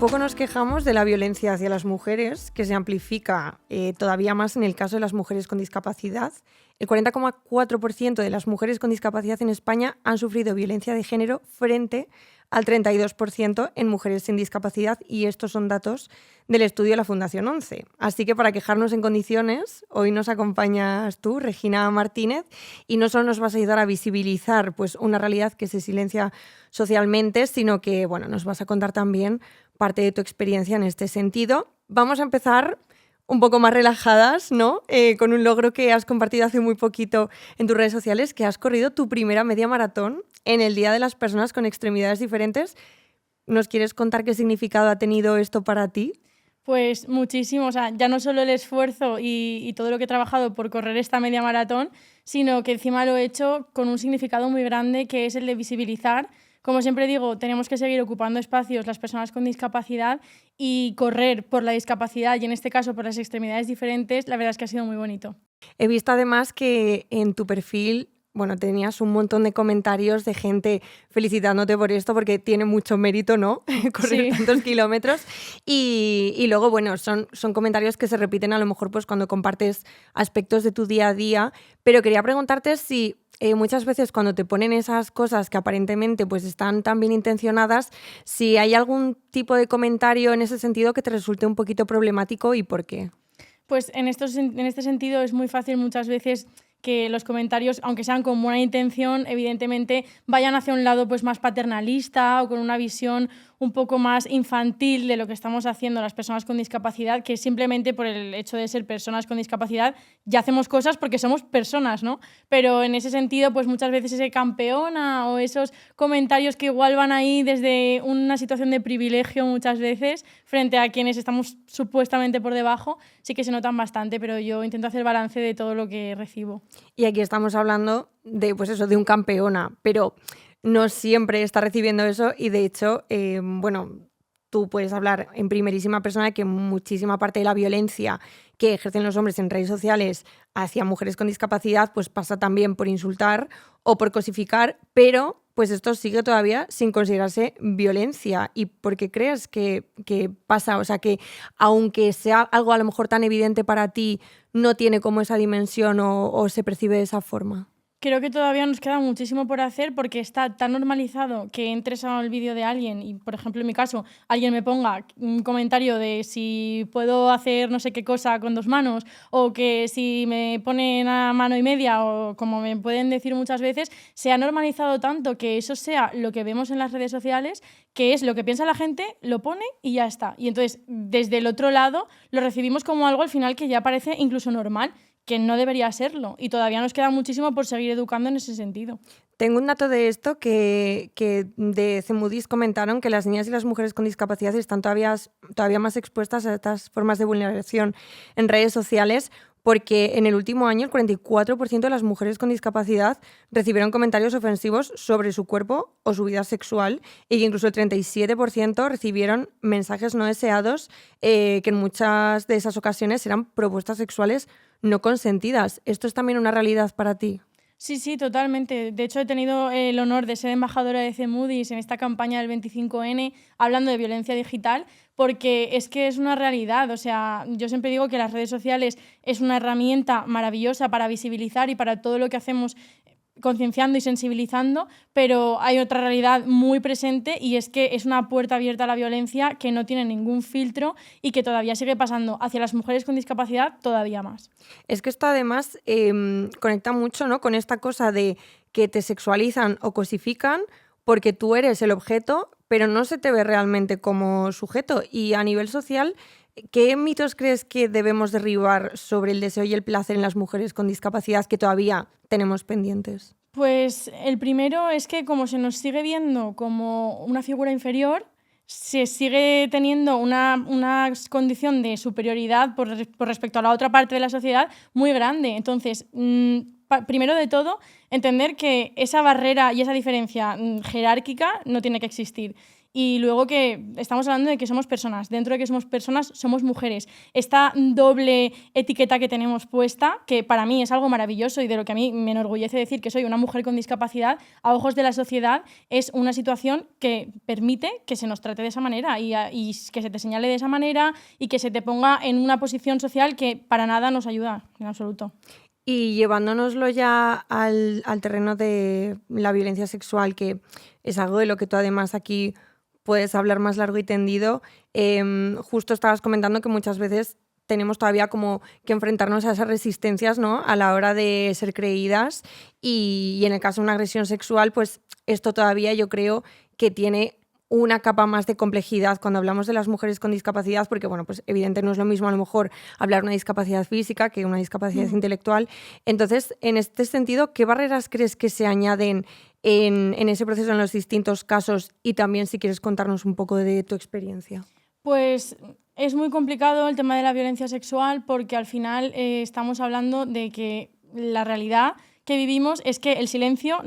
Poco nos quejamos de la violencia hacia las mujeres, que se amplifica todavía más en el caso de las mujeres con discapacidad. El 40,4% de las mujeres con discapacidad en España han sufrido violencia de género frente al 32% en mujeres sin discapacidad, y estos son datos del estudio de la Fundación 11. Así que para quejarnos en condiciones, hoy nos acompañas tú, Regina Martínez, y no solo nos vas a ayudar a visibilizar pues, una realidad que se silencia socialmente, sino que nos vas a contar también parte de tu experiencia en este sentido. Vamos a empezar un poco más relajadas, ¿no? Con un logro que has compartido hace muy poquito en tus redes sociales, que has corrido tu primera media maratón en el Día de las Personas con Extremidades Diferentes. ¿Nos quieres contar qué significado ha tenido esto para ti? Pues muchísimo, o sea, ya no solo el esfuerzo y todo lo que he trabajado por correr esta media maratón, sino que encima lo he hecho con un significado muy grande, que es el de visibilizar. Como siempre digo, tenemos que seguir ocupando espacios las personas con discapacidad, y correr por la discapacidad, y en este caso por las extremidades diferentes, la verdad es que ha sido muy bonito. He visto además que en tu perfil tenías un montón de comentarios de gente felicitándote por esto, porque tiene mucho mérito, ¿no? Correr tantos kilómetros. Y luego, son comentarios que se repiten a lo mejor pues cuando compartes aspectos de tu día a día. Pero quería preguntarte si muchas veces cuando te ponen esas cosas que aparentemente pues están tan bien intencionadas, si hay algún tipo de comentario en ese sentido que te resulte un poquito problemático y por qué. Pues en este sentido es muy fácil muchas veces que los comentarios, aunque sean con buena intención, evidentemente vayan hacia un lado pues más paternalista o con una visión un poco más infantil de lo que estamos haciendo las personas con discapacidad, que simplemente por el hecho de ser personas con discapacidad ya hacemos cosas porque somos personas, ¿no? Pero en ese sentido, pues muchas veces ese campeona o esos comentarios que igual van ahí desde una situación de privilegio muchas veces frente a quienes estamos supuestamente por debajo, sí que se notan bastante, pero yo intento hacer balance de todo lo que recibo. Y aquí estamos hablando de, de un campeona, pero no siempre está recibiendo eso, y de hecho, tú puedes hablar en primerísima persona de que muchísima parte de la violencia que ejercen los hombres en redes sociales hacia mujeres con discapacidad pues pasa también por insultar o por cosificar, pero pues esto sigue todavía sin considerarse violencia. ¿Y por qué crees que pasa? O sea, que aunque sea algo a lo mejor tan evidente para ti, no tiene como esa dimensión o se percibe de esa forma. Creo que todavía nos queda muchísimo por hacer, porque está tan normalizado que entres al vídeo de alguien y, por ejemplo, en mi caso, alguien me ponga un comentario de si puedo hacer no sé qué cosa con 2 manos, o que si me ponen a mano y media, o como me pueden decir muchas veces, se ha normalizado tanto que eso sea lo que vemos en las redes sociales, que es lo que piensa la gente, lo pone y ya está. Y entonces, desde el otro lado, lo recibimos como algo al final que ya parece incluso normal, que no debería serlo, y todavía nos queda muchísimo por seguir educando en ese sentido. Tengo un dato de esto que de CEMUDIS comentaron que las niñas y las mujeres con discapacidad están todavía más expuestas a estas formas de vulneración en redes sociales, porque en el último año el 44% de las mujeres con discapacidad recibieron comentarios ofensivos sobre su cuerpo o su vida sexual, y que incluso el 37% recibieron mensajes no deseados, que en muchas de esas ocasiones eran propuestas sexuales no consentidas. ¿Esto es también una realidad para ti? Sí, totalmente. De hecho, he tenido el honor de ser embajadora de CEMUDIS en esta campaña del 25N, hablando de violencia digital, porque es que es una realidad. O sea, yo siempre digo que las redes sociales es una herramienta maravillosa para visibilizar y para todo lo que hacemos concienciando y sensibilizando, pero hay otra realidad muy presente, y es que es una puerta abierta a la violencia que no tiene ningún filtro y que todavía sigue pasando hacia las mujeres con discapacidad todavía más. Es que esto además conecta mucho, ¿no?, con esta cosa de que te sexualizan o cosifican porque tú eres el objeto, pero no se te ve realmente como sujeto. Y a nivel social, ¿qué mitos crees que debemos derribar sobre el deseo y el placer en las mujeres con discapacidad que todavía tenemos pendientes? Pues el primero es que, como se nos sigue viendo como una figura inferior, se sigue teniendo una condición de superioridad por respecto a la otra parte de la sociedad muy grande. Entonces, primero de todo, entender que esa barrera y esa diferencia jerárquica no tiene que existir. Y luego que estamos hablando de que somos personas. Dentro de que somos personas, somos mujeres. Esta doble etiqueta que tenemos puesta, que para mí es algo maravilloso y de lo que a mí me enorgullece decir que soy una mujer con discapacidad, a ojos de la sociedad es una situación que permite que se nos trate de esa manera y que se te señale de esa manera y que se te ponga en una posición social que para nada nos ayuda, en absoluto. Y llevándonoslo ya al terreno de la violencia sexual, que es algo de lo que tú además aquí puedes hablar más largo y tendido, justo estabas comentando que muchas veces tenemos todavía como que enfrentarnos a esas resistencias, ¿no?, a la hora de ser creídas y en el caso de una agresión sexual, pues esto todavía yo creo que tiene una capa más de complejidad cuando hablamos de las mujeres con discapacidad, porque bueno, pues evidente no es lo mismo a lo mejor hablar de una discapacidad física que una discapacidad intelectual. Entonces, en este sentido, ¿qué barreras crees que se añaden en ese proceso en los distintos casos? Y también si quieres contarnos un poco de tu experiencia. Pues es muy complicado el tema de la violencia sexual porque al final estamos hablando de que la realidad que vivimos es que el silencio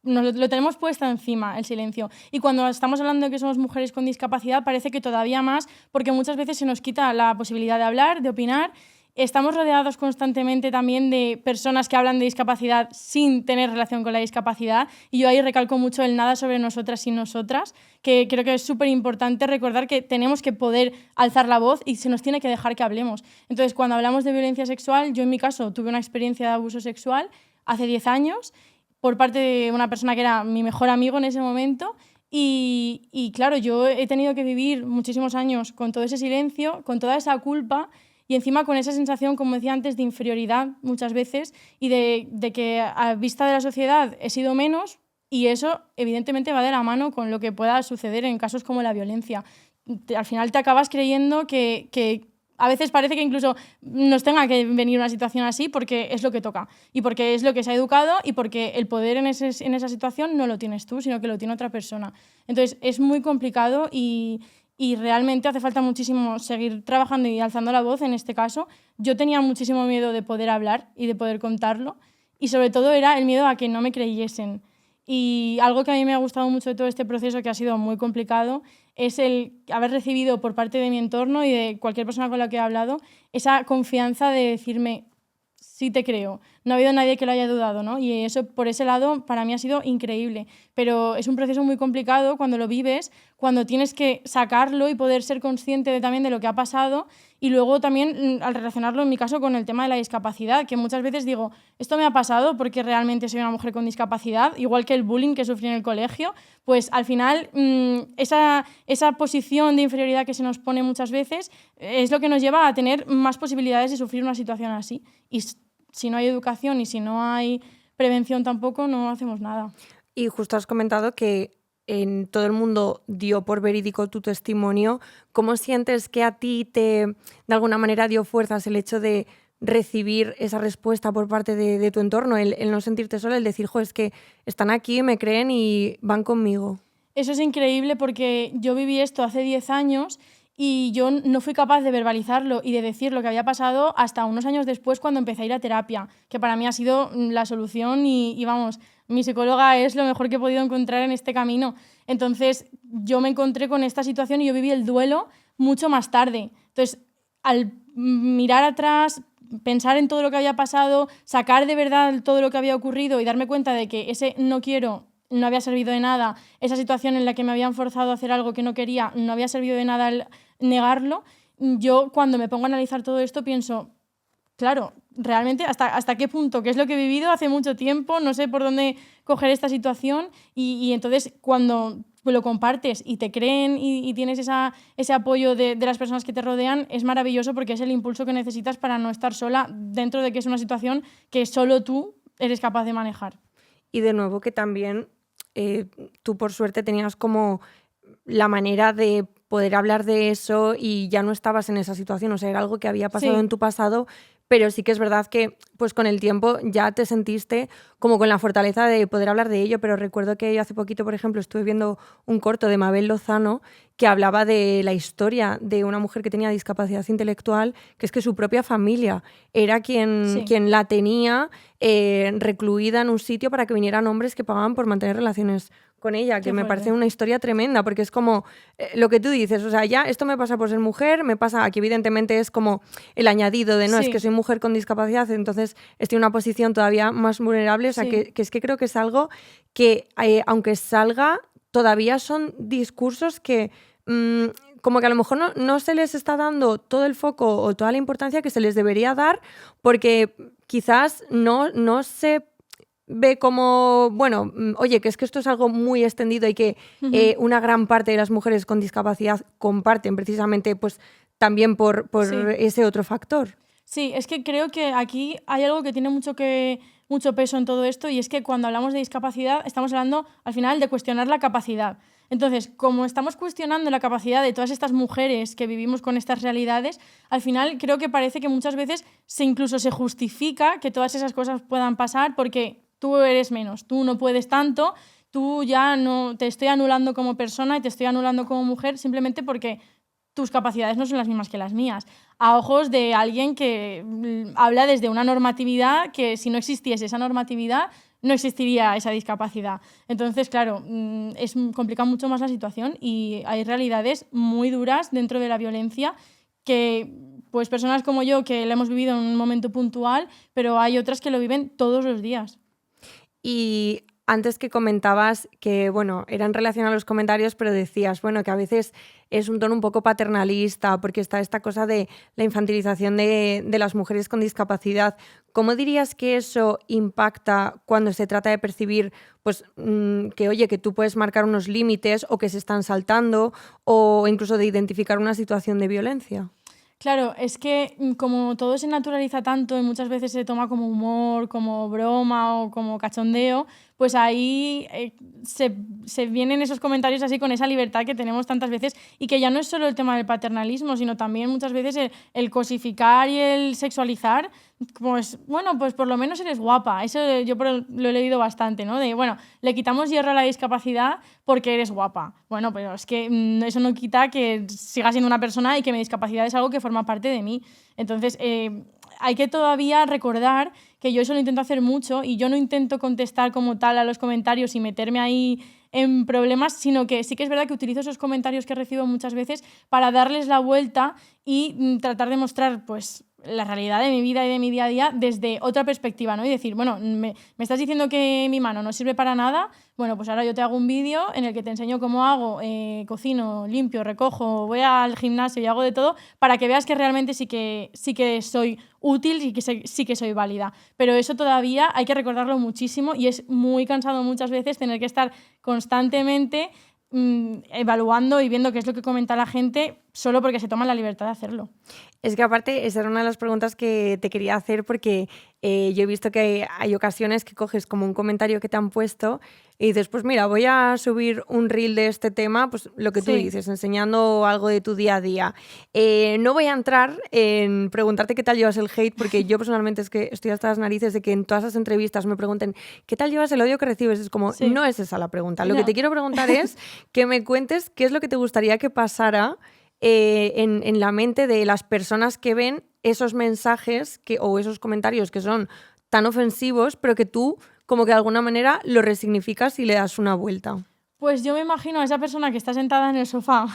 lo tenemos puesto encima, el silencio. Y cuando estamos hablando de que somos mujeres con discapacidad, parece que todavía más, porque muchas veces se nos quita la posibilidad de hablar, de opinar. Estamos rodeados constantemente también de personas que hablan de discapacidad sin tener relación con la discapacidad. Y yo ahí recalco mucho el nada sobre nosotras y nosotras, que creo que es súper importante recordar que tenemos que poder alzar la voz y se nos tiene que dejar que hablemos. Entonces, cuando hablamos de violencia sexual, yo en mi caso tuve una experiencia de abuso sexual hace 10 años por parte de una persona que era mi mejor amigo en ese momento. Y claro, yo he tenido que vivir muchísimos años con todo ese silencio, con toda esa culpa y encima con esa sensación, como decía antes, de inferioridad muchas veces y de que a vista de la sociedad he sido menos y eso evidentemente va de la mano con lo que pueda suceder en casos como la violencia. Al final te acabas creyendo que a veces parece que incluso nos tenga que venir una situación así porque es lo que toca y porque es lo que se ha educado y porque el poder en esa situación no lo tienes tú, sino que lo tiene otra persona. Entonces es muy complicado y realmente hace falta muchísimo seguir trabajando y alzando la voz en este caso. Yo tenía muchísimo miedo de poder hablar y de poder contarlo y sobre todo era el miedo a que no me creyesen. Y algo que a mí me ha gustado mucho de todo este proceso, que ha sido muy complicado, es el haber recibido por parte de mi entorno y de cualquier persona con la que he hablado esa confianza de decirme, sí te creo. No ha habido nadie que lo haya dudado, ¿no? Y eso, por ese lado, para mí ha sido increíble. Pero es un proceso muy complicado cuando lo vives, cuando tienes que sacarlo y poder ser consciente también de lo que ha pasado. Y luego también al relacionarlo, en mi caso, con el tema de la discapacidad, que muchas veces digo, esto me ha pasado porque realmente soy una mujer con discapacidad, igual que el bullying que sufrí en el colegio, pues al final esa posición de inferioridad que se nos pone muchas veces es lo que nos lleva a tener más posibilidades de sufrir una situación así. Y si no hay educación y si no hay prevención tampoco, no hacemos nada. Y justo has comentado que en todo el mundo dio por verídico tu testimonio. ¿Cómo sientes que a ti de alguna manera dio fuerzas el hecho de recibir esa respuesta por parte de tu entorno, el no sentirte sola, el decir, jo, es que están aquí, me creen y van conmigo? Eso es increíble porque yo viví esto hace 10 años y yo no fui capaz de verbalizarlo y de decir lo que había pasado hasta unos años después cuando empecé a ir a terapia, que para mí ha sido la solución y vamos, mi psicóloga es lo mejor que he podido encontrar en este camino. Entonces yo me encontré con esta situación y yo viví el duelo mucho más tarde. Entonces, al mirar atrás, pensar en todo lo que había pasado, sacar de verdad todo lo que había ocurrido y darme cuenta de que ese no quiero no había servido de nada, esa situación en la que me habían forzado a hacer algo que no quería no había servido de nada el negarlo, yo cuando me pongo a analizar todo esto pienso, claro, realmente hasta qué punto, que es lo que he vivido hace mucho tiempo, no sé por dónde coger esta situación y entonces cuando lo compartes y te creen y tienes ese apoyo de las personas que te rodean, es maravilloso porque es el impulso que necesitas para no estar sola dentro de que es una situación que solo tú eres capaz de manejar. Y de nuevo que también tú por suerte tenías como la manera de poder hablar de eso y ya no estabas en esa situación, o sea, era algo que había pasado Sí. en tu pasado, pero sí que es verdad que pues con el tiempo ya te sentiste como con la fortaleza de poder hablar de ello, pero recuerdo que yo hace poquito, por ejemplo, estuve viendo un corto de Mabel Lozano que hablaba de la historia de una mujer que tenía discapacidad intelectual, que es que su propia familia era quien la tenía recluida en un sitio para que vinieran hombres que pagaban por mantener relaciones con ella, que Qué me fuerte. parece una historia tremenda, porque es como lo que tú dices, o sea, ya esto me pasa por ser mujer, me pasa, aquí evidentemente es como el añadido de no, es Sí. que soy mujer con discapacidad, entonces estoy en una posición todavía más vulnerable, o sea, Sí. que es que creo que es algo que, aunque salga, todavía son discursos que como que a lo mejor no se les está dando todo el foco o toda la importancia que se les debería dar, porque quizás no se ve como, bueno, oye, que es que esto es algo muy extendido y que una gran parte de las mujeres con discapacidad comparten precisamente pues también por Sí. ese otro factor. Sí, es que creo que aquí hay algo que tiene mucho peso en todo esto, y es que cuando hablamos de discapacidad estamos hablando al final de cuestionar la capacidad. Entonces, como estamos cuestionando la capacidad de todas estas mujeres que vivimos con estas realidades, al final creo que parece que muchas veces incluso se justifica que todas esas cosas puedan pasar porque tú eres menos, tú no puedes tanto, tú ya no te estoy anulando como persona y te estoy anulando como mujer simplemente porque tus capacidades no son las mismas que las mías, a ojos de alguien que habla desde una normatividad que, si no existiese esa normatividad, no existiría esa discapacidad. Entonces, claro, complica mucho más la situación, y hay realidades muy duras dentro de la violencia que, pues, personas como yo, que la hemos vivido en un momento puntual, pero hay otras que lo viven todos los días. Y antes que comentabas que, bueno, era en relación a los comentarios, pero decías, bueno, que a veces es un tono un poco paternalista, porque está esta cosa de la infantilización de las mujeres con discapacidad. ¿Cómo dirías que eso impacta cuando se trata de percibir, pues, que, oye, que tú puedes marcar unos límites o que se están saltando, o incluso de identificar una situación de violencia? Claro, es que como todo se naturaliza tanto y muchas veces se toma como humor, como broma o como cachondeo, pues ahí se vienen esos comentarios así con esa libertad que tenemos tantas veces, y que ya no es solo el tema del paternalismo, sino también muchas veces el cosificar y el sexualizar. Pues bueno, pues por lo menos eres guapa. Eso lo he leído bastante, ¿no? De, bueno, le quitamos hierro a la discapacidad porque eres guapa. Bueno, pero es que eso no quita que siga siendo una persona y que mi discapacidad es algo que forma parte de mí. Entonces, hay que todavía recordar que yo eso lo intento hacer mucho, y yo no intento contestar como tal a los comentarios y meterme ahí en problemas, sino que sí que es verdad que utilizo esos comentarios que recibo muchas veces para darles la vuelta y tratar de mostrar, pues, la realidad de mi vida y de mi día a día desde otra perspectiva, ¿no? Y decir, bueno, me estás diciendo que mi mano no sirve para nada, bueno, pues ahora yo te hago un vídeo en el que te enseño cómo hago, cocino, limpio, recojo, voy al gimnasio y hago de todo, para que veas que realmente sí que soy útil y que sí que soy válida. Pero eso todavía hay que recordarlo muchísimo, y es muy cansado muchas veces tener que estar constantemente evaluando y viendo qué es lo que comenta la gente solo porque se toman la libertad de hacerlo. Es que aparte, esa era una de las preguntas que te quería hacer, porque yo he visto que hay ocasiones que coges como un comentario que te han puesto y dices, pues mira, voy a subir un reel de este tema, pues lo que tú Sí. dices, enseñando algo de tu día a día. No voy a entrar en preguntarte qué tal llevas el hate, porque yo personalmente es que estoy hasta las narices de que en todas las entrevistas me pregunten ¿qué tal llevas el odio que recibes? Es como, Sí. no es esa la pregunta. Lo No. que te quiero preguntar es que me cuentes qué es lo que te gustaría que pasara en la mente de las personas que ven esos mensajes o esos comentarios que son tan ofensivos, pero que tú como que de alguna manera lo resignificas y le das una vuelta. Pues yo me imagino a esa persona que está sentada en el sofá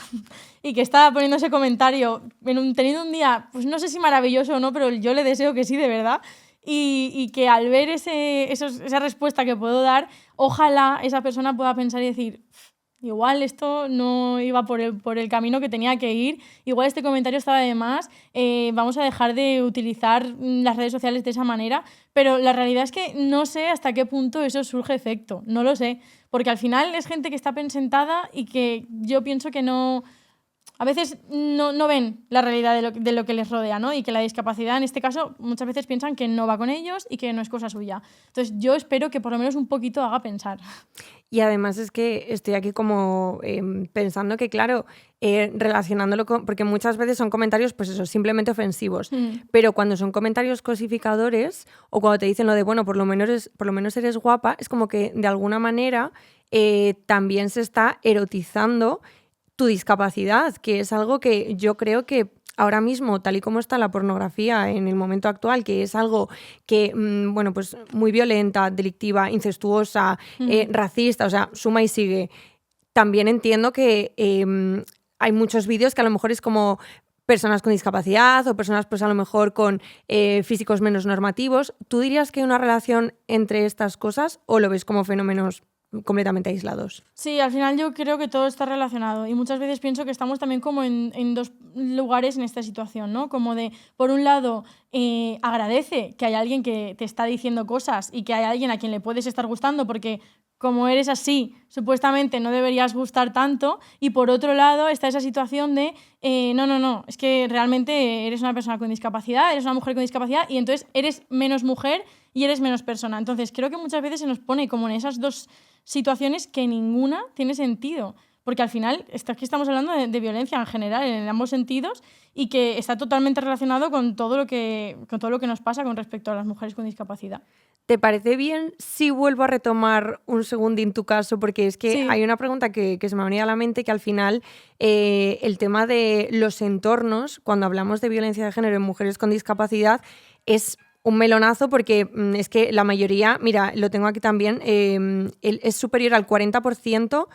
y que está poniendo ese comentario teniendo un día, pues no sé si maravilloso o no, pero yo le deseo que sí, de verdad. Y que al ver esa respuesta que puedo dar, ojalá esa persona pueda pensar y decir, igual esto no iba por el camino que tenía que ir, igual este comentario estaba de más, vamos a dejar de utilizar las redes sociales de esa manera. Pero la realidad es que no sé hasta qué punto eso surge efecto, no lo sé, porque al final es gente que está sentada y que yo pienso que no... A veces no ven la realidad de lo que les rodea, ¿no? Y que la discapacidad, en este caso, muchas veces piensan que no va con ellos y que no es cosa suya. Entonces, yo espero que por lo menos un poquito haga pensar. Y además es que estoy aquí como pensando que, claro, relacionándolo con... Porque muchas veces son comentarios, pues eso, simplemente ofensivos. Pero cuando son comentarios cosificadores, o cuando te dicen lo de, bueno, por lo menos eres guapa, es como que de alguna manera también se está erotizando tu discapacidad, que es algo que yo creo que ahora mismo, tal y como está la pornografía en el momento actual, que es algo que, bueno, pues muy violenta, delictiva, incestuosa, racista, o sea, suma y sigue. También entiendo que hay muchos vídeos que a lo mejor es como personas con discapacidad o personas pues a lo mejor con físicos menos normativos. ¿Tú dirías que hay una relación entre estas cosas o lo ves como fenómenos completamente aislados? Sí, al final yo creo que todo está relacionado y muchas veces pienso que estamos también como en dos lugares en esta situación, ¿no? Como de, por un lado, agradece que hay alguien que te está diciendo cosas y que hay alguien a quien le puedes estar gustando porque como eres así, supuestamente no deberías gustar tanto, y por otro lado está esa situación de no, es que realmente eres una persona con discapacidad, eres una mujer con discapacidad y entonces eres menos mujer y eres menos persona. Entonces creo que muchas veces se nos pone como en esas dos situaciones que ninguna tiene sentido, porque al final aquí estamos hablando de violencia en general, en ambos sentidos, y que está totalmente relacionado con todo lo que nos pasa con respecto a las mujeres con discapacidad. ¿Te parece bien si vuelvo a retomar un segundín tu caso? Porque es que Sí. hay una pregunta que se me ha venido a la mente, que al final el tema de los entornos, cuando hablamos de violencia de género en mujeres con discapacidad, es un melonazo porque es que la mayoría, mira, lo tengo aquí también, es superior al 40%.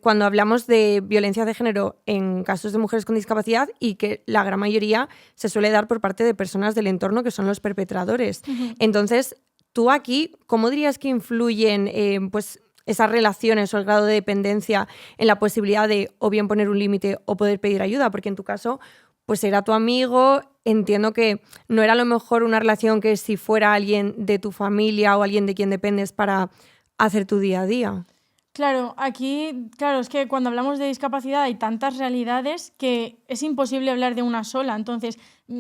Cuando hablamos de violencia de género en casos de mujeres con discapacidad y que la gran mayoría se suele dar por parte de personas del entorno que son los perpetradores. Uh-huh. Entonces, tú aquí, ¿cómo dirías que influyen pues esas relaciones o el grado de dependencia en la posibilidad de o bien poner un límite o poder pedir ayuda? Porque en tu caso, pues era tu amigo, entiendo que no era a lo mejor una relación que si fuera alguien de tu familia o alguien de quien dependes para hacer tu día a día. Claro, aquí, claro, es que cuando hablamos de discapacidad hay tantas realidades que es imposible hablar de una sola. Entonces,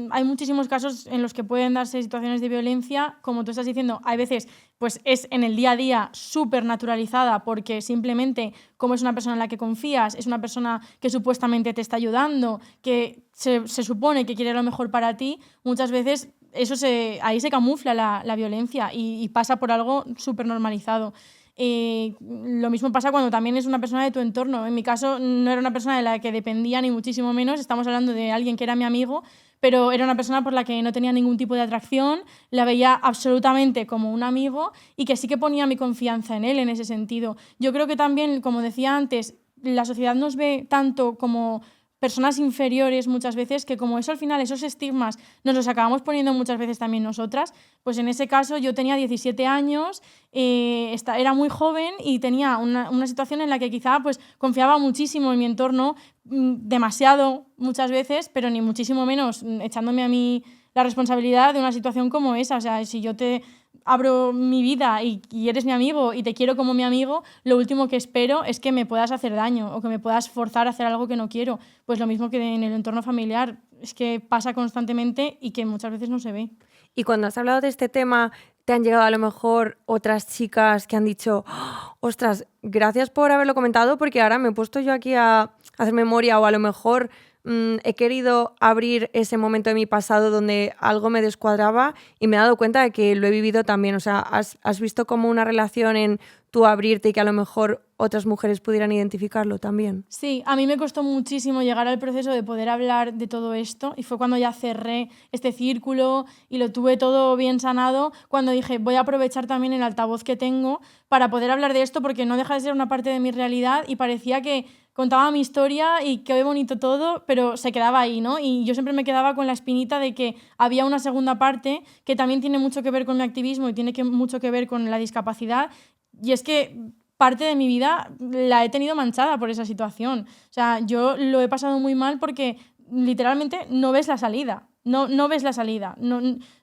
hay muchísimos casos en los que pueden darse situaciones de violencia, como tú estás diciendo, hay veces, pues es en el día a día súper naturalizada porque simplemente como es una persona en la que confías, es una persona que supuestamente te está ayudando, que se supone que quiere lo mejor para ti, muchas veces ahí se camufla la violencia y pasa por algo súper normalizado. Lo mismo pasa cuando también es una persona de tu entorno. En mi caso no era una persona de la que dependía ni muchísimo menos, estamos hablando de alguien que era mi amigo, pero era una persona por la que no tenía ningún tipo de atracción, la veía absolutamente como un amigo y que sí que ponía mi confianza en él en ese sentido. Yo creo que también, como decía antes, la sociedad nos ve tanto como personas inferiores muchas veces, que como eso al final, esos estigmas nos los acabamos poniendo muchas veces también nosotras, pues en ese caso yo tenía 17 años, era muy joven y tenía una situación en la que quizá pues confiaba muchísimo en mi entorno, demasiado muchas veces, pero ni muchísimo menos echándome a mí la responsabilidad de una situación como esa. O sea, si yo te abro mi vida y eres mi amigo y te quiero como mi amigo, lo último que espero es que me puedas hacer daño o que me puedas forzar a hacer algo que no quiero. Pues lo mismo que en el entorno familiar, es que pasa constantemente y que muchas veces no se ve. Y cuando has hablado de este tema, ¿te han llegado a lo mejor otras chicas que han dicho, "Oh, ostras, gracias por haberlo comentado porque ahora me he puesto yo aquí a hacer memoria", o a lo mejor he querido abrir ese momento de mi pasado donde algo me descuadraba y me he dado cuenta de que lo he vivido también? O sea, ¿has visto como una relación en tú abrirte y que a lo mejor otras mujeres pudieran identificarlo también? Sí, a mí me costó muchísimo llegar al proceso de poder hablar de todo esto y fue cuando ya cerré este círculo y lo tuve todo bien sanado, cuando dije voy a aprovechar también el altavoz que tengo para poder hablar de esto porque no deja de ser una parte de mi realidad y parecía que contaba mi historia y qué bonito todo, pero se quedaba ahí, ¿no? Y yo siempre me quedaba con la espinita de que había una segunda parte que también tiene mucho que ver con mi activismo y tiene mucho que ver con la discapacidad, y es que parte de mi vida la he tenido manchada por esa situación. O sea, yo lo he pasado muy mal porque literalmente no ves la salida. No ves la salida.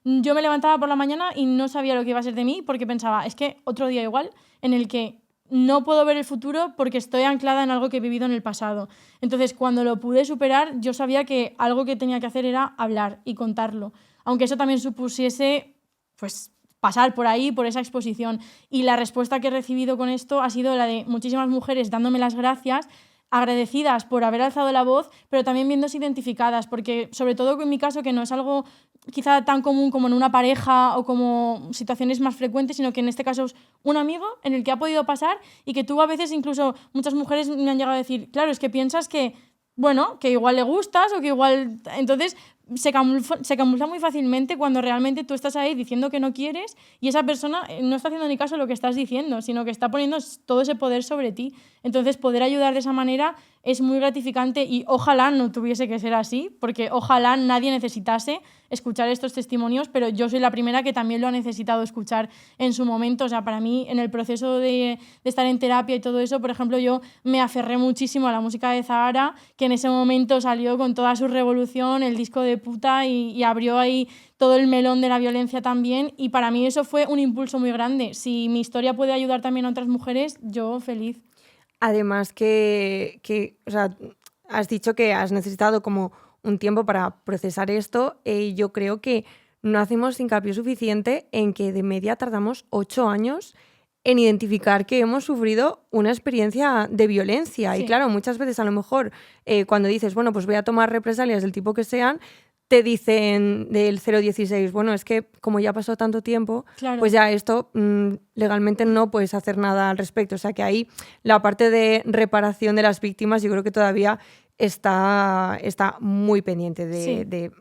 Yo me levantaba por la mañana y no sabía lo que iba a ser de mí porque pensaba, es que otro día igual en el que no puedo ver el futuro porque estoy anclada en algo que he vivido en el pasado. Entonces, cuando lo pude superar, yo sabía que algo que tenía que hacer era hablar y contarlo. Aunque eso también supusiese, pues, pasar por ahí, por esa exposición. Y la respuesta que he recibido con esto ha sido la de muchísimas mujeres dándome las gracias, agradecidas por haber alzado la voz, pero también viéndose identificadas, porque sobre todo en mi caso, que no es algo quizá tan común como en una pareja o como situaciones más frecuentes, sino que en este caso es un amigo en el que ha podido pasar y que tú a veces incluso muchas mujeres me han llegado a decir, claro, es que piensas que bueno, que igual le gustas o que igual... Entonces se camufla muy fácilmente cuando realmente tú estás ahí diciendo que no quieres y esa persona no está haciendo ni caso a lo que estás diciendo, sino que está poniendo todo ese poder sobre ti. Entonces poder ayudar de esa manera es muy gratificante y ojalá no tuviese que ser así, porque ojalá nadie necesitase escuchar estos testimonios, pero yo soy la primera que también lo ha necesitado escuchar en su momento. O sea, para mí, en el proceso de estar en terapia y todo eso, por ejemplo, yo me aferré muchísimo a la música de Zahara, que en ese momento salió con toda su revolución, el disco de Puta, y abrió ahí todo el melón de la violencia también, y para mí eso fue un impulso muy grande. Si mi historia puede ayudar también a otras mujeres, yo feliz. Además o sea, has dicho que has necesitado como un tiempo para procesar esto. Yo creo que no hacemos hincapié suficiente en que de media tardamos 8 años en identificar que hemos sufrido una experiencia de violencia. Sí. Y claro, muchas veces a lo mejor cuando dices, bueno, pues voy a tomar represalias del tipo que sean, te dicen del 016, bueno, es que como ya pasó tanto tiempo, claro, pues ya esto legalmente no puedes hacer nada al respecto. O sea que ahí la parte de reparación de las víctimas yo creo que todavía está muy pendiente de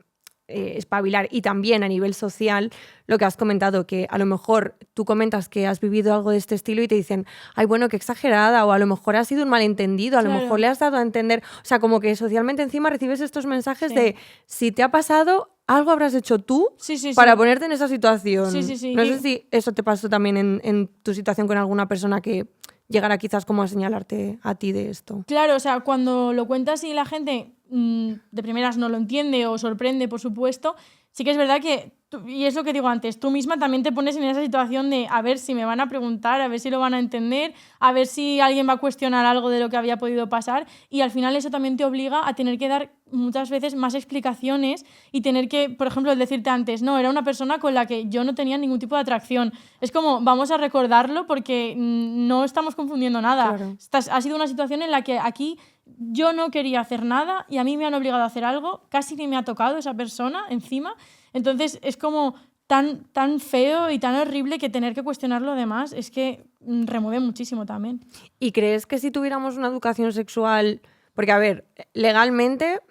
espabilar. Y también a nivel social, lo que has comentado, que a lo mejor tú comentas que has vivido algo de este estilo y te dicen, ay, bueno, qué exagerada, o a lo mejor ha sido un malentendido, a lo mejor le has dado a entender, o sea, como que socialmente encima recibes estos mensajes de, si te ha pasado, algo habrás hecho tú para ponerte en esa situación. No sé si eso te pasó también en tu situación con alguna persona que llegara quizás como a señalarte a ti de esto. Claro, o sea, cuando lo cuentas y la gente de primeras no lo entiende o sorprende, por supuesto, sí que es verdad que, y es lo que digo antes, tú misma también te pones en esa situación de a ver si me van a preguntar, a ver si lo van a entender, a ver si alguien va a cuestionar algo de lo que había podido pasar, y al final eso también te obliga a tener que dar muchas veces más explicaciones y tener que, por ejemplo, el decirte antes, no, era una persona con la que yo no tenía ningún tipo de atracción. Es como, vamos a recordarlo porque no estamos confundiendo nada. Claro. Ha sido una situación en la que aquí yo no quería hacer nada y a mí me han obligado a hacer algo, casi ni me ha tocado esa persona encima. Entonces es como tan feo y tan horrible que tener que cuestionarlo además es que remueve muchísimo también. ¿Y crees que si tuviéramos una educación sexual... Porque, a ver, legalmente,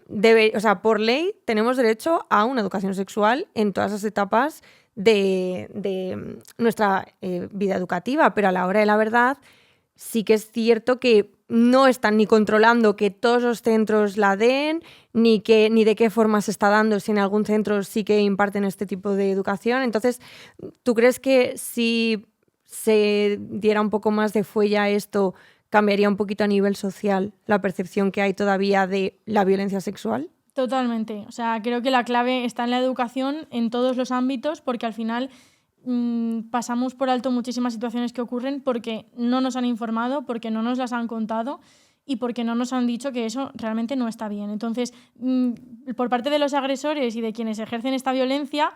o sea, por ley, tenemos derecho a una educación sexual en todas las etapas de nuestra vida educativa, pero a la hora de la verdad sí que es cierto que no están ni controlando que todos los centros la den, ni de qué forma se está dando, si en algún centro sí que imparten este tipo de educación. Entonces, ¿tú crees que si se diera un poco más de fuelle a esto, cambiaría un poquito a nivel social la percepción que hay todavía de la violencia sexual? Totalmente. O sea, creo que la clave está en la educación en todos los ámbitos, porque al final pasamos por alto muchísimas situaciones que ocurren porque no nos han informado, porque no nos las han contado y porque no nos han dicho que eso realmente no está bien. Entonces, por parte de los agresores y de quienes ejercen esta violencia,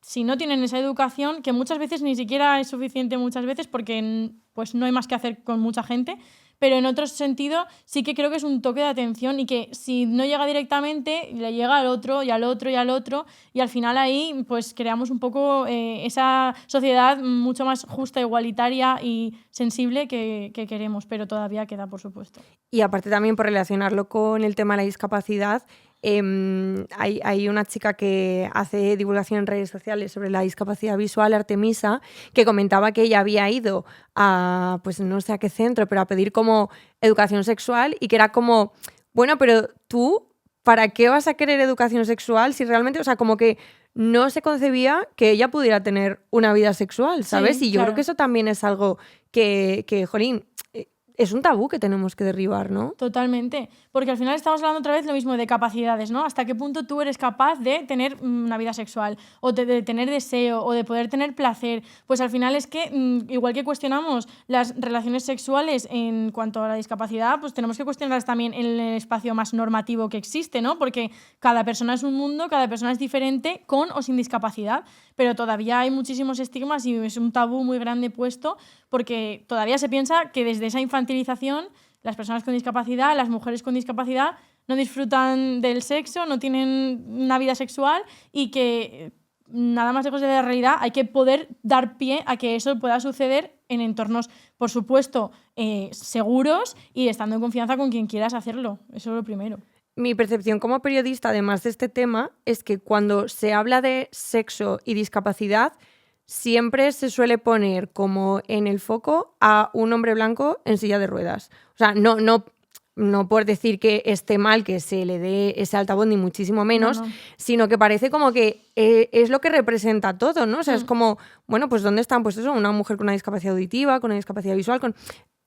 si no tienen esa educación, que muchas veces ni siquiera es suficiente muchas veces porque pues no hay más que hacer con mucha gente, pero en otro sentido sí que creo que es un toque de atención y que si no llega directamente, le llega al otro y al otro y al otro y al final ahí pues creamos un poco esa sociedad mucho más justa, igualitaria y sensible que queremos, pero todavía queda, por supuesto. Y aparte también por relacionarlo con el tema de la discapacidad, hay una chica que hace divulgación en redes sociales sobre la discapacidad visual, Artemisa, que comentaba que ella había ido a, pues no sé a qué centro, pero a pedir como educación sexual y que era como, bueno, pero tú, ¿para qué vas a querer educación sexual si realmente, o sea, como que no se concebía que ella pudiera tener una vida sexual, ¿sabes? Sí, y yo creo que eso también es algo que jolín, es un tabú que tenemos que derribar, ¿no? Totalmente, porque al final estamos hablando otra vez lo mismo de capacidades, ¿no? Hasta qué punto tú eres capaz de tener una vida sexual o de tener deseo o de poder tener placer. Pues al final es que, igual que cuestionamos las relaciones sexuales en cuanto a la discapacidad, pues tenemos que cuestionarlas también en el espacio más normativo que existe, ¿no? Porque cada persona es un mundo, cada persona es diferente, con o sin discapacidad, pero todavía hay muchísimos estigmas y es un tabú muy grande puesto porque todavía se piensa que desde esa infantilización las personas con discapacidad, las mujeres con discapacidad no disfrutan del sexo, no tienen una vida sexual y que nada más lejos de la realidad hay que poder dar pie a que eso pueda suceder en entornos, por supuesto, seguros y estando en confianza con quien quieras hacerlo. Eso es lo primero. mi percepción como periodista, además de este tema, es que cuando se habla de sexo y discapacidad, siempre se suele poner como en el foco a un hombre blanco en silla de ruedas. O sea, no por decir que esté mal que se le dé ese altavoz, ni muchísimo menos, No. sino que parece como que es lo que representa todo, ¿no? O sea, es como, bueno, pues ¿dónde están? Pues eso, una mujer con una discapacidad auditiva, con una discapacidad visual,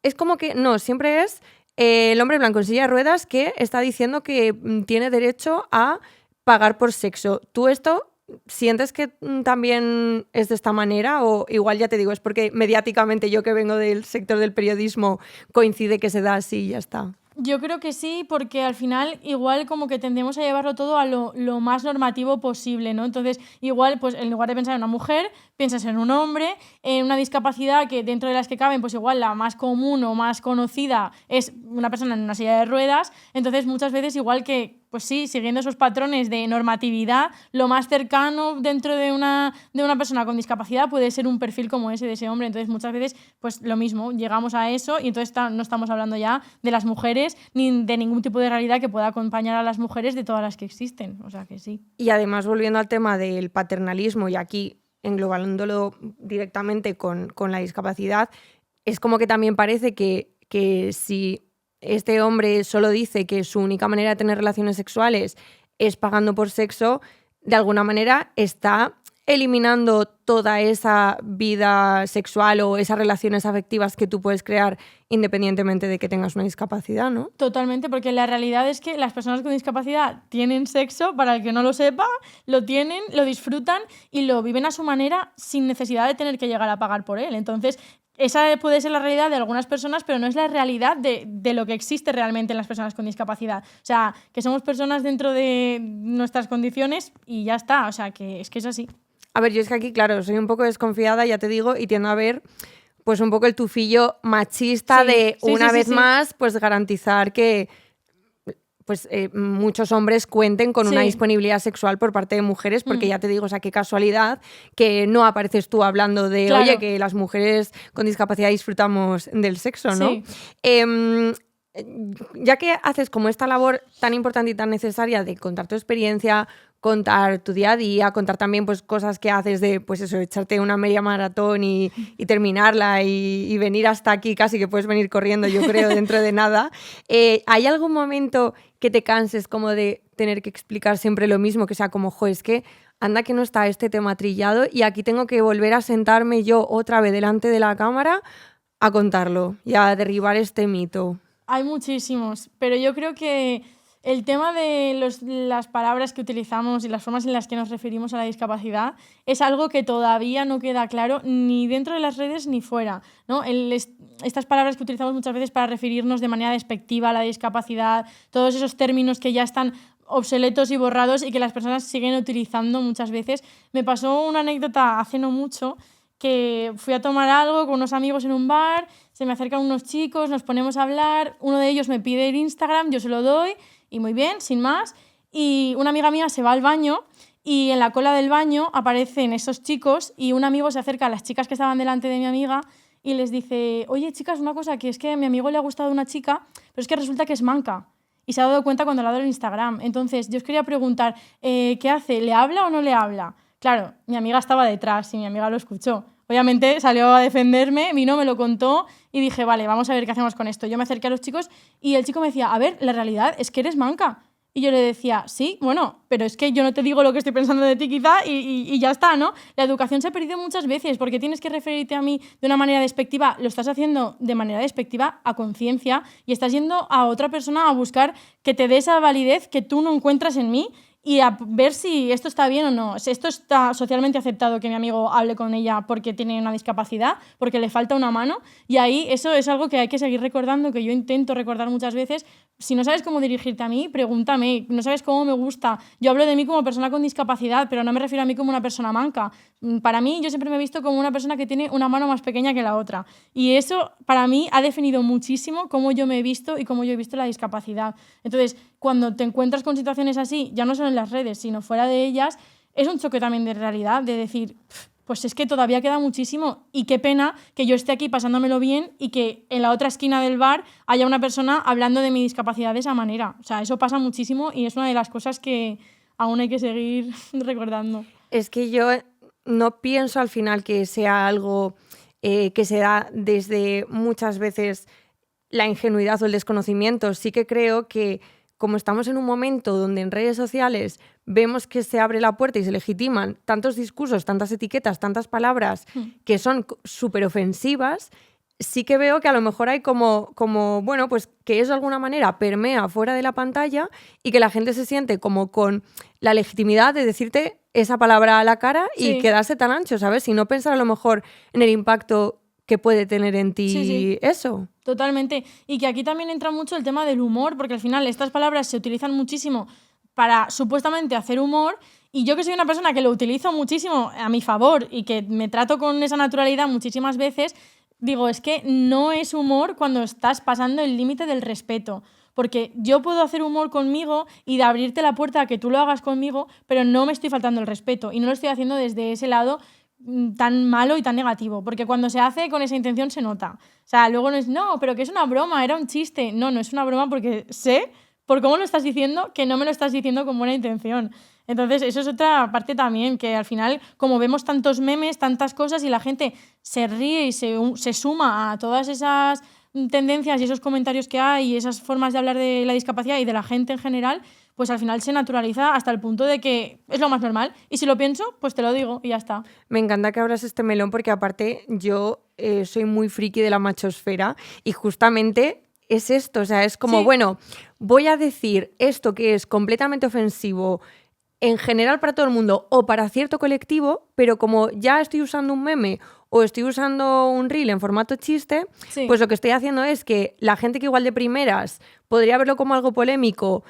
Es como que, no, siempre es el hombre blanco en silla de ruedas que está diciendo que tiene derecho a pagar por sexo. ¿Tú esto sientes que también es de esta manera? O igual ya te digo, es porque mediáticamente yo que vengo del sector del periodismo coincide que se da así y ya está. Yo creo que sí, porque al final igual como que tendemos a llevarlo todo a lo más normativo posible, ¿no? Entonces, igual, pues en lugar de pensar en una mujer, piensas en un hombre, en una discapacidad que dentro de las que caben, pues igual la más común o más conocida es una persona en una silla de ruedas. Entonces, muchas veces igual que, pues sí, siguiendo esos patrones de normatividad, lo más cercano dentro de una persona con discapacidad puede ser un perfil como ese de ese hombre. Entonces, muchas veces, pues lo mismo, llegamos a eso y entonces no estamos hablando ya de las mujeres ni de ningún tipo de realidad que pueda acompañar a las mujeres de todas las que existen. O sea que sí. Y además, volviendo al tema del paternalismo, y aquí englobándolo directamente con la discapacidad, es como que también parece que si este hombre solo dice que su única manera de tener relaciones sexuales es pagando por sexo, de alguna manera está eliminando toda esa vida sexual o esas relaciones afectivas que tú puedes crear independientemente de que tengas una discapacidad, ¿no? Totalmente, porque la realidad es que las personas con discapacidad tienen sexo, para el que no lo sepa, lo tienen, lo disfrutan y lo viven a su manera sin necesidad de tener que llegar a pagar por él. Entonces, esa puede ser la realidad de algunas personas, pero no es la realidad de lo que existe realmente en las personas con discapacidad. O sea, que somos personas dentro de nuestras condiciones y ya está. O sea, que es así. A ver, yo es que aquí, claro, soy un poco desconfiada, ya te digo, y tiendo a ver pues un poco el tufillo machista Sí, de sí, una sí, vez sí. más pues garantizar que pues muchos hombres cuenten con una Sí. disponibilidad sexual por parte de mujeres, porque ya te digo, o sea, qué casualidad que no apareces tú hablando de, Claro. oye, que las mujeres con discapacidad disfrutamos del sexo, ¿no? Sí. Ya que haces como esta labor tan importante y tan necesaria de contar tu experiencia, contar tu día a día, contar también pues cosas que haces de, pues eso, echarte una media maratón y terminarla y venir hasta aquí, casi que puedes venir corriendo, yo creo, dentro de nada. ¿Hay algún momento que te canses como de tener que explicar siempre lo mismo? Que sea como, jo, es que anda que no está este tema trillado y aquí tengo que volver a sentarme yo otra vez delante de la cámara a contarlo y a derribar este mito. Hay muchísimos, pero yo creo que el tema de las palabras que utilizamos y las formas en las que nos referimos a la discapacidad es algo que todavía no queda claro ni dentro de las redes ni fuera, ¿no? Estas palabras que utilizamos muchas veces para referirnos de manera despectiva a la discapacidad, todos esos términos que ya están obsoletos y borrados y que las personas siguen utilizando muchas veces. Me pasó una anécdota hace no mucho que fui a tomar algo con unos amigos en un bar, se me acercan unos chicos, nos ponemos a hablar, uno de ellos me pide el Instagram, yo se lo doy y muy bien, sin más, y una amiga mía se va al baño y en la cola del baño aparecen esos chicos y un amigo se acerca a las chicas que estaban delante de mi amiga y les dice, oye chicas, una cosa, que es que a mi amigo le ha gustado una chica, pero es que resulta que es manca. Y se ha dado cuenta cuando le ha dado el Instagram. Entonces, yo os quería preguntar, ¿qué hace? ¿Le habla o no le habla? Claro, mi amiga estaba detrás y mi amiga lo escuchó. Obviamente salió a defenderme, vino, me lo contó y dije, vale, vamos a ver qué hacemos con esto. Yo me acerqué a los chicos y el chico me decía, a ver, la realidad es que eres manca. Y yo le decía, sí, bueno, pero es que yo no te digo lo que estoy pensando de ti quizá y ya está, ¿no? La educación se ha perdido muchas veces porque tienes que referirte a mí de una manera despectiva. Lo estás haciendo de manera despectiva a conciencia y estás yendo a otra persona a buscar que te dé esa validez que tú no encuentras en mí y a ver si esto está bien o no. Si esto está socialmente aceptado que mi amigo hable con ella porque tiene una discapacidad, porque le falta una mano, y ahí eso es algo que hay que seguir recordando, que yo intento recordar muchas veces. Si no sabes cómo dirigirte a mí, pregúntame. No sabes cómo me gusta. Yo hablo de mí como persona con discapacidad, pero no me refiero a mí como una persona manca. Para mí, yo siempre me he visto como una persona que tiene una mano más pequeña que la otra. Y eso, para mí, ha definido muchísimo cómo yo me he visto y cómo yo he visto la discapacidad. Entonces, cuando te encuentras con situaciones así, ya no solo en las redes, sino fuera de ellas, es un choque también de realidad, de decir, pues es que todavía queda muchísimo y qué pena que yo esté aquí pasándomelo bien y que en la otra esquina del bar haya una persona hablando de mi discapacidad de esa manera. O sea, eso pasa muchísimo y es una de las cosas que aún hay que seguir recordando. Es que yo no pienso al final que sea algo que se da desde muchas veces la ingenuidad o el desconocimiento. Sí que creo que como estamos en un momento donde en redes sociales vemos que se abre la puerta y se legitiman tantos discursos, tantas etiquetas, tantas palabras que son súper ofensivas, sí que veo que a lo mejor hay como, bueno, pues que eso de alguna manera permea fuera de la pantalla y que la gente se siente como con la legitimidad de decirte esa palabra a la cara y quedarse tan ancho, ¿sabes? Y no pensar a lo mejor en el impacto que puede tener en ti eso. Totalmente. Y que aquí también entra mucho el tema del humor, porque al final estas palabras se utilizan muchísimo para supuestamente hacer humor, y yo que soy una persona que lo utilizo muchísimo a mi favor y que me trato con esa naturalidad muchísimas veces, digo, es que no es humor cuando estás pasando el límite del respeto. Porque yo puedo hacer humor conmigo y de abrirte la puerta a que tú lo hagas conmigo, pero no me estoy faltando el respeto y no lo estoy haciendo desde ese lado tan malo y tan negativo, porque cuando se hace con esa intención se nota. O sea, luego no es, no, pero que es una broma, era un chiste. No, no es una broma porque sé, por cómo lo estás diciendo, que no me lo estás diciendo con buena intención. Entonces, eso es otra parte también, que al final, como vemos tantos memes, tantas cosas, y la gente se ríe y se suma a todas esas tendencias y esos comentarios que hay y esas formas de hablar de la discapacidad y de la gente en general, pues al final se naturaliza hasta el punto de que es lo más normal. Y si lo pienso, pues te lo digo y ya está. Me encanta que abras este melón porque aparte yo soy muy friki de la machosfera y justamente es esto, o sea, es como, bueno, voy a decir esto que es completamente ofensivo en general para todo el mundo o para cierto colectivo, pero como ya estoy usando un meme o estoy usando un reel en formato chiste, pues lo que estoy haciendo es que la gente que igual de primeras podría verlo como algo polémico,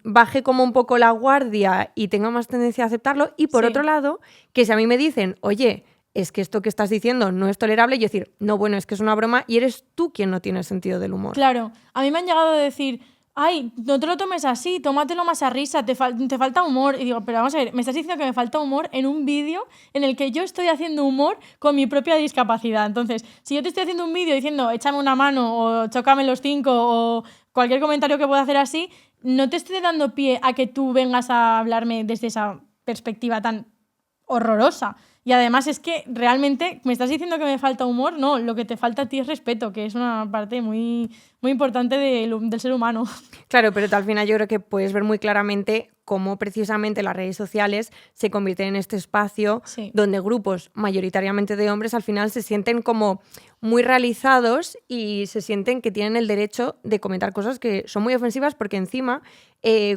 baje como un poco la guardia y tenga más tendencia a aceptarlo. Y por otro lado, que si a mí me dicen, oye, es que esto que estás diciendo no es tolerable, yo decir, no, bueno, es que es una broma y eres tú quien no tiene sentido del humor. Claro, a mí me han llegado a decir, ay, no te lo tomes así, tómatelo más a risa, te falta humor. Y digo, pero vamos a ver, me estás diciendo que me falta humor en un vídeo en el que yo estoy haciendo humor con mi propia discapacidad. Entonces, si yo te estoy haciendo un vídeo diciendo, échame una mano o chócame los 5 o cualquier comentario que pueda hacer así, no te estoy dando pie a que tú vengas a hablarme desde esa perspectiva tan horrorosa. Y además es que realmente me estás diciendo que me falta humor. No, lo que te falta a ti es respeto, que es una parte muy, muy importante del ser humano. Claro, pero al final yo creo que puedes ver muy claramente cómo precisamente las redes sociales se convierten en este espacio donde grupos mayoritariamente de hombres al final se sienten como muy realizados y se sienten que tienen el derecho de comentar cosas que son muy ofensivas porque encima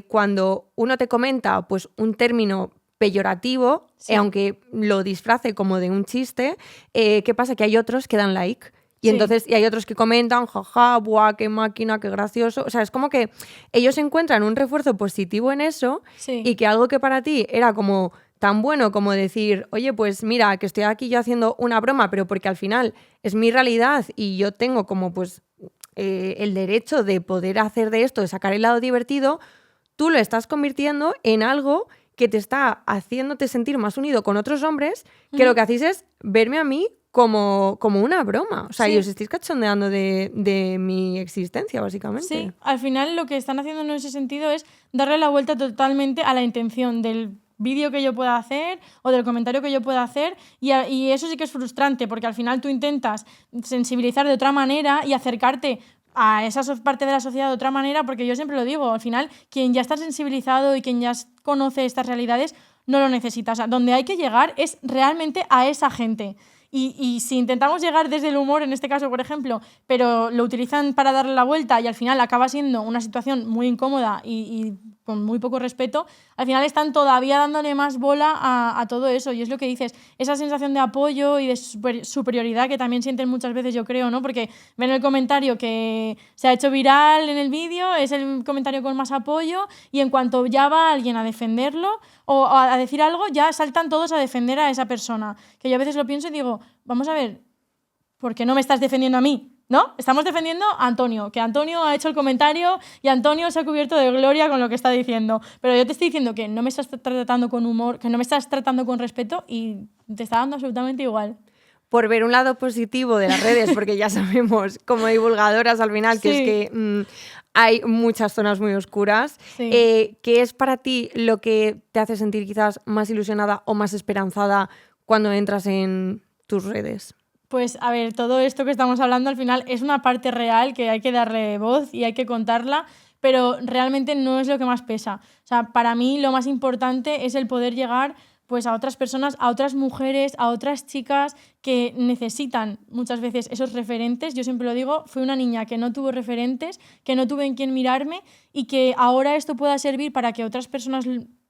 cuando uno te comenta pues un término peyorativo, aunque lo disfrace como de un chiste, ¿qué pasa? Que hay otros que dan like. Y entonces y hay otros que comentan, jaja, buah, qué máquina, qué gracioso. O sea, es como que ellos encuentran un refuerzo positivo en eso y que algo que para ti era como tan bueno como decir, oye, pues mira, que estoy aquí yo haciendo una broma, pero porque al final es mi realidad y yo tengo como pues el derecho de poder hacer de esto, de sacar el lado divertido, tú lo estás convirtiendo en algo que te está haciéndote sentir más unido con otros hombres, que lo que hacéis es verme a mí como una broma. O sea, y os estáis cachondeando de mi existencia, básicamente. Sí, al final lo que están haciendo en ese sentido es darle la vuelta totalmente a la intención del vídeo que yo pueda hacer o del comentario que yo pueda hacer y eso sí que es frustrante porque al final tú intentas sensibilizar de otra manera y acercarte a esa parte de la sociedad de otra manera, porque yo siempre lo digo, al final quien ya está sensibilizado y quien ya conoce estas realidades no lo necesita. O sea, donde hay que llegar es realmente a esa gente. Y si intentamos llegar desde el humor, en este caso, por ejemplo, pero lo utilizan para darle la vuelta y al final acaba siendo una situación muy incómoda y con muy poco respeto, al final están todavía dándole más bola a todo eso. Y es lo que dices, esa sensación de apoyo y de superioridad que también sienten muchas veces, yo creo, ¿no? Porque ven el comentario que se ha hecho viral en el vídeo, es el comentario con más apoyo y en cuanto ya va alguien a defenderlo o a decir algo, ya saltan todos a defender a esa persona. Que yo a veces lo pienso y digo, vamos a ver, ¿por qué no me estás defendiendo a mí? ¿no? Estamos defendiendo a Antonio, que Antonio ha hecho el comentario y Antonio se ha cubierto de gloria con lo que está diciendo. Pero yo te estoy diciendo que no me estás tratando con humor, que no me estás tratando con respeto y te está dando absolutamente igual. Por ver un lado positivo de las redes, porque ya sabemos como divulgadoras al final que Sí. es que hay muchas zonas muy oscuras. Sí. ¿Qué es para ti lo que te hace sentir quizás más ilusionada o más esperanzada cuando entras en tus redes? Pues a ver, todo esto que estamos hablando al final es una parte real que hay que darle voz y hay que contarla, pero realmente no es lo que más pesa. O sea, para mí lo más importante es el poder llegar pues a otras personas, a otras mujeres, a otras chicas que necesitan muchas veces esos referentes. Yo siempre lo digo, fui una niña que no tuvo referentes, que no tuve en quién mirarme y que ahora esto pueda servir para que otras personas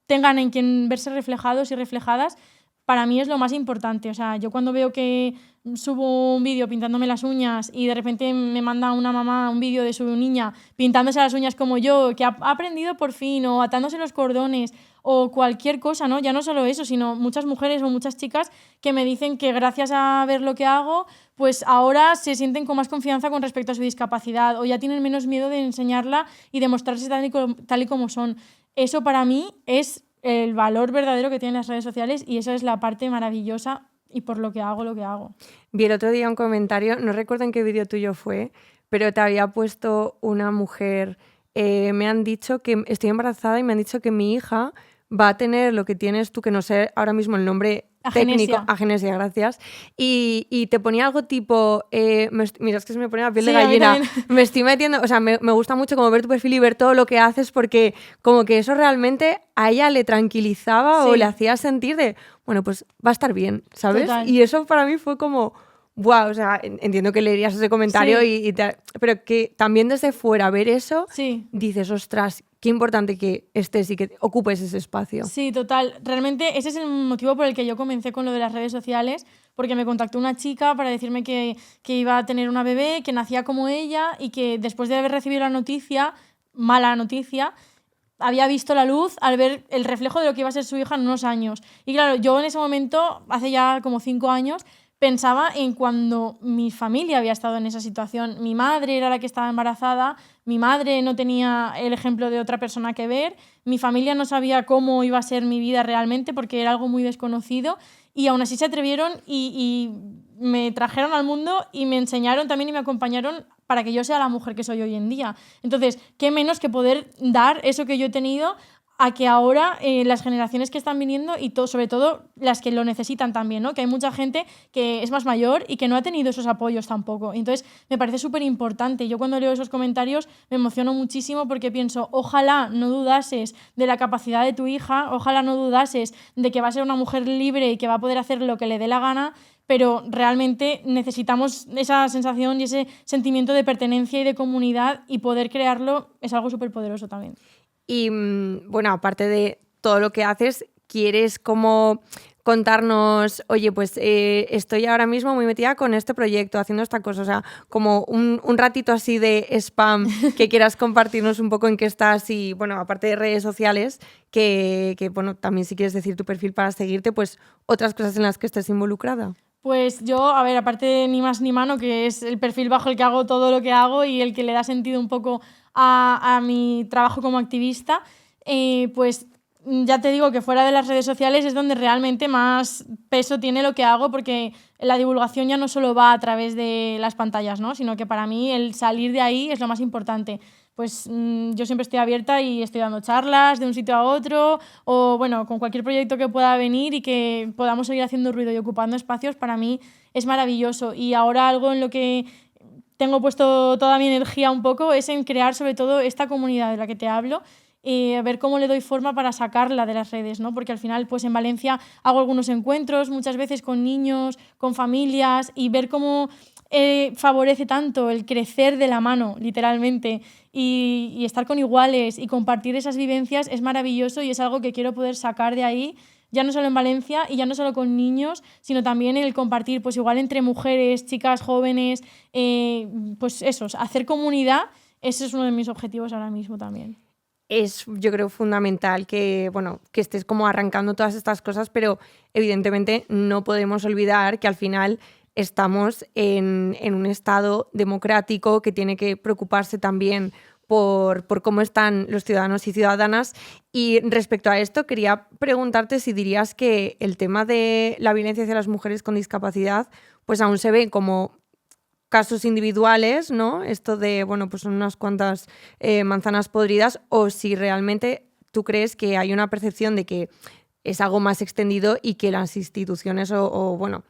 tengan en quien verse reflejados y reflejadas. Para mí es lo más importante. O sea, yo cuando veo que subo un vídeo pintándome las uñas y de repente me manda una mamá un vídeo de su niña pintándose las uñas como yo, que ha aprendido por fin, o atándose los cordones, o cualquier cosa, ¿no? Ya no solo eso, sino muchas mujeres o muchas chicas que me dicen que gracias a ver lo que hago, pues ahora se sienten con más confianza con respecto a su discapacidad, o ya tienen menos miedo de enseñarla y de mostrarse tal y como son. Eso para mí es el valor verdadero que tienen las redes sociales y esa es la parte maravillosa y por lo que hago lo que hago. Vi el otro día un comentario, no recuerdo en qué vídeo tuyo fue, pero te había puesto una mujer, me han dicho que estoy embarazada y me han dicho que mi hija va a tener lo que tienes tú, que no sé ahora mismo el nombre técnico, agenesia, gracias, y te ponía algo tipo, mira, es que se me pone la piel de gallina, me estoy metiendo, o sea, me gusta mucho como ver tu perfil y ver todo lo que haces porque como que eso realmente a ella le tranquilizaba o le hacía sentir de, bueno, pues va a estar bien, ¿sabes? Total. Y eso para mí fue como, wow, o sea, entiendo que leerías ese comentario pero que también desde fuera ver eso, dices, ostras, qué importante que estés y que ocupes ese espacio. Sí, total. Realmente ese es el motivo por el que yo comencé con lo de las redes sociales, porque me contactó una chica para decirme que iba a tener una bebé, que nacía como ella y que después de haber recibido la noticia, mala noticia, había visto la luz al ver el reflejo de lo que iba a ser su hija en unos años. Y claro, yo en ese momento, hace ya como 5 años, pensaba en cuando mi familia había estado en esa situación. Mi madre era la que estaba embarazada, mi madre no tenía el ejemplo de otra persona que ver, mi familia no sabía cómo iba a ser mi vida realmente porque era algo muy desconocido y aún así se atrevieron y me trajeron al mundo y me enseñaron también y me acompañaron para que yo sea la mujer que soy hoy en día. Entonces, qué menos que poder dar eso que yo he tenido a que ahora las generaciones que están viniendo y sobre todo las que lo necesitan también, ¿no? Que hay mucha gente que es más mayor y que no ha tenido esos apoyos tampoco. Entonces, me parece súper importante. Yo cuando leo esos comentarios me emociono muchísimo porque pienso, ojalá no dudases de la capacidad de tu hija, ojalá no dudases de que va a ser una mujer libre y que va a poder hacer lo que le dé la gana, pero realmente necesitamos esa sensación y ese sentimiento de pertenencia y de comunidad y poder crearlo es algo súper poderoso también. Y bueno, aparte de todo lo que haces, ¿quieres como contarnos, oye, pues estoy ahora mismo muy metida con este proyecto, haciendo esta cosa? O sea, como un ratito así de spam que quieras compartirnos un poco en qué estás y, bueno, aparte de redes sociales, que bueno, también si quieres decir tu perfil para seguirte, pues otras cosas en las que estés involucrada. Pues yo, a ver, aparte de Ni Más Ni Mano, que es el perfil bajo el que hago todo lo que hago y el que le da sentido un poco a mi trabajo como activista, pues ya te digo que fuera de las redes sociales es donde realmente más peso tiene lo que hago, porque la divulgación ya no solo va a través de las pantallas, ¿no? Sino que para mí el salir de ahí es lo más importante. Pues yo siempre estoy abierta y estoy dando charlas de un sitio a otro o bueno, con cualquier proyecto que pueda venir y que podamos seguir haciendo ruido y ocupando espacios, para mí es maravilloso. Y ahora algo en lo que tengo puesto toda mi energía un poco es en crear sobre todo esta comunidad de la que te hablo, a ver cómo le doy forma para sacarla de las redes, ¿no? Porque al final pues en Valencia hago algunos encuentros muchas veces con niños, con familias y ver cómo favorece tanto el crecer de la mano, literalmente, y estar con iguales y compartir esas vivencias es maravilloso y es algo que quiero poder sacar de ahí, ya no solo en Valencia y ya no solo con niños, sino también el compartir, pues igual entre mujeres, chicas jóvenes, pues eso, hacer comunidad, ese es uno de mis objetivos ahora mismo también. Es, yo creo, fundamental que, bueno, que estés como arrancando todas estas cosas, pero evidentemente no podemos olvidar que al final estamos en un Estado democrático que tiene que preocuparse también por cómo están los ciudadanos y ciudadanas. Y respecto a esto, quería preguntarte si dirías que el tema de la violencia hacia las mujeres con discapacidad pues aún se ve como casos individuales, ¿no? Esto de, bueno, pues son unas cuantas manzanas podridas, o si realmente tú crees que hay una percepción de que es algo más extendido y que las instituciones bueno,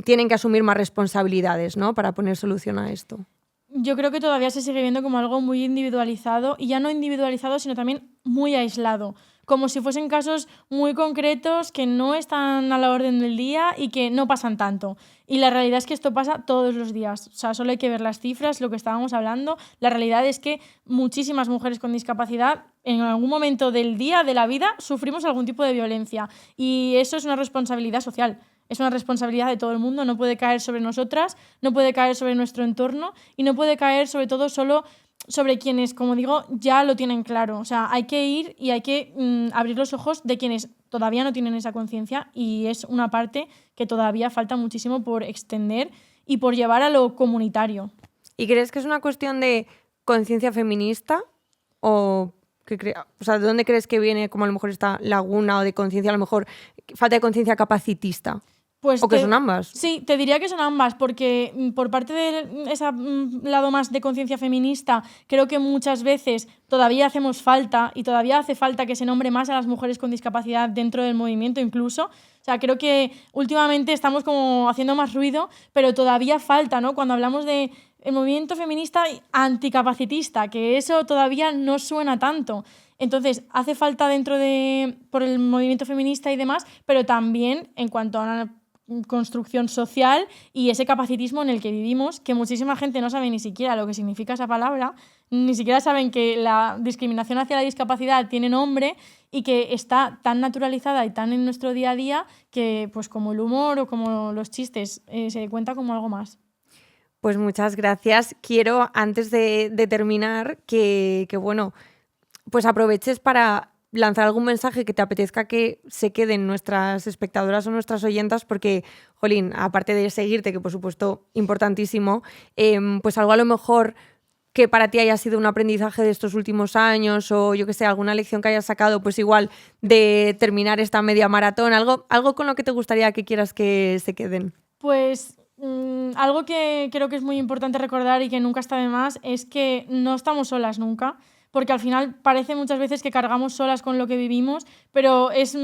tienen que asumir más responsabilidades, ¿no? Para poner solución a esto. Yo creo que todavía se sigue viendo como algo muy individualizado, y ya no individualizado, sino también muy aislado, como si fuesen casos muy concretos que no están a la orden del día y que no pasan tanto. Y la realidad es que esto pasa todos los días. O sea, solo hay que ver las cifras, lo que estábamos hablando. La realidad es que muchísimas mujeres con discapacidad en algún momento del día, de la vida, sufrimos algún tipo de violencia. Y eso es una responsabilidad social. Es una responsabilidad de todo el mundo, no puede caer sobre nosotras, no puede caer sobre nuestro entorno y no puede caer sobre todo solo sobre quienes, como digo, ya lo tienen claro. O sea, hay que ir y hay que abrir los ojos de quienes todavía no tienen esa conciencia, y es una parte que todavía falta muchísimo por extender y por llevar a lo comunitario. ¿Y crees que es una cuestión de conciencia feminista o sea, de dónde crees que viene como a lo mejor esta laguna, o de conciencia, a lo mejor falta de conciencia capacitista? Pues ¿O que son ambas? Sí, te diría que son ambas, porque por parte de ese lado más de conciencia feminista, creo que muchas veces todavía hacemos falta, y todavía hace falta que se nombre más a las mujeres con discapacidad dentro del movimiento incluso. O sea, creo que últimamente estamos como haciendo más ruido, pero todavía falta, ¿no? Cuando hablamos de el movimiento feminista anticapacitista, que eso todavía no suena tanto. Entonces, hace falta por el movimiento feminista y demás, pero también en cuanto a una construcción social y ese capacitismo en el que vivimos, que muchísima gente no sabe ni siquiera lo que significa esa palabra, ni siquiera saben que la discriminación hacia la discapacidad tiene nombre y que está tan naturalizada y tan en nuestro día a día que, pues como el humor o como los chistes, se cuenta como algo más. Pues muchas gracias. Quiero, antes de terminar, que bueno, pues aproveches para lanzar algún mensaje que te apetezca que se queden nuestras espectadoras o nuestras oyentas, porque, jolín, aparte de seguirte, que por supuesto importantísimo, pues algo a lo mejor que para ti haya sido un aprendizaje de estos últimos años, o yo que sé, alguna lección que hayas sacado, pues igual de terminar esta media maratón, algo con lo que te gustaría que quieras que se queden. Pues algo que creo que es muy importante recordar y que nunca está de más es que no estamos solas nunca, porque al final parece muchas veces que cargamos solas con lo que vivimos, pero es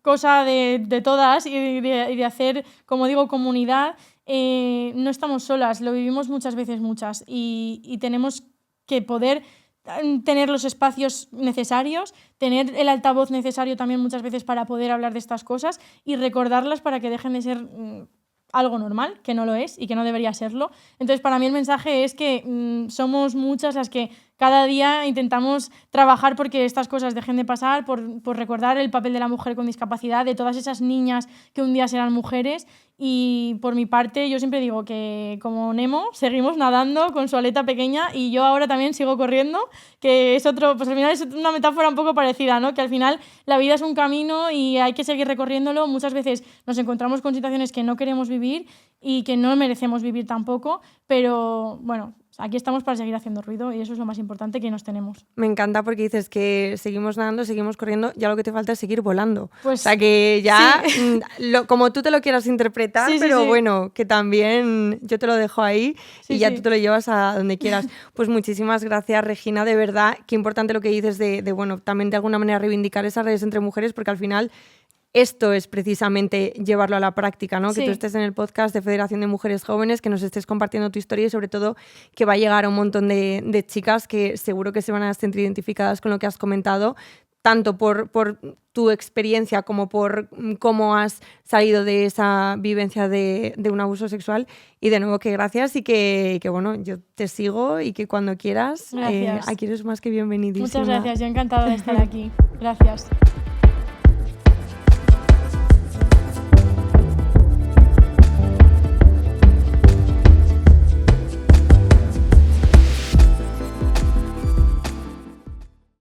cosa de todas y de hacer, como digo, comunidad. No estamos solas, lo vivimos muchas veces, y tenemos que poder tener los espacios necesarios, tener el altavoz necesario también muchas veces para poder hablar de estas cosas y recordarlas para que dejen de ser algo normal, que no lo es y que no debería serlo. Entonces, para mí el mensaje es que somos muchas las que cada día intentamos trabajar porque estas cosas dejen de pasar, por recordar el papel de la mujer con discapacidad, de todas esas niñas que un día serán mujeres. Y por mi parte, yo siempre digo que como Nemo seguimos nadando con su aleta pequeña, y yo ahora también sigo corriendo, que es otro, pues al final es una metáfora un poco parecida, ¿no? Que al final la vida es un camino y hay que seguir recorriéndolo. Muchas veces nos encontramos con situaciones que no queremos vivir y que no merecemos vivir tampoco, pero bueno, aquí estamos para seguir haciendo ruido, y eso es lo más importante que nos tenemos. Me encanta porque dices que seguimos nadando, seguimos corriendo, ya lo que te falta es seguir volando. Pues, o sea que ya, sí. Como tú te lo quieras interpretar, Sí, pero sí. bueno, que también yo te lo dejo ahí y ya tú te lo llevas a donde quieras. Pues muchísimas gracias, Regina, de verdad, qué importante lo que dices de bueno, también de alguna manera reivindicar esas redes entre mujeres, porque al final esto es precisamente llevarlo a la práctica, ¿no? Sí. Que tú estés en el podcast de Federación de Mujeres Jóvenes, que nos estés compartiendo tu historia, y sobre todo que va a llegar a un montón de chicas que seguro que se van a sentir identificadas con lo que has comentado, tanto por tu experiencia como por cómo has salido de esa vivencia de un abuso sexual. Y de nuevo que gracias, y que bueno, yo te sigo y que cuando quieras, aquí eres más que bienvenidísima. Muchas gracias, yo encantada de estar aquí. Gracias.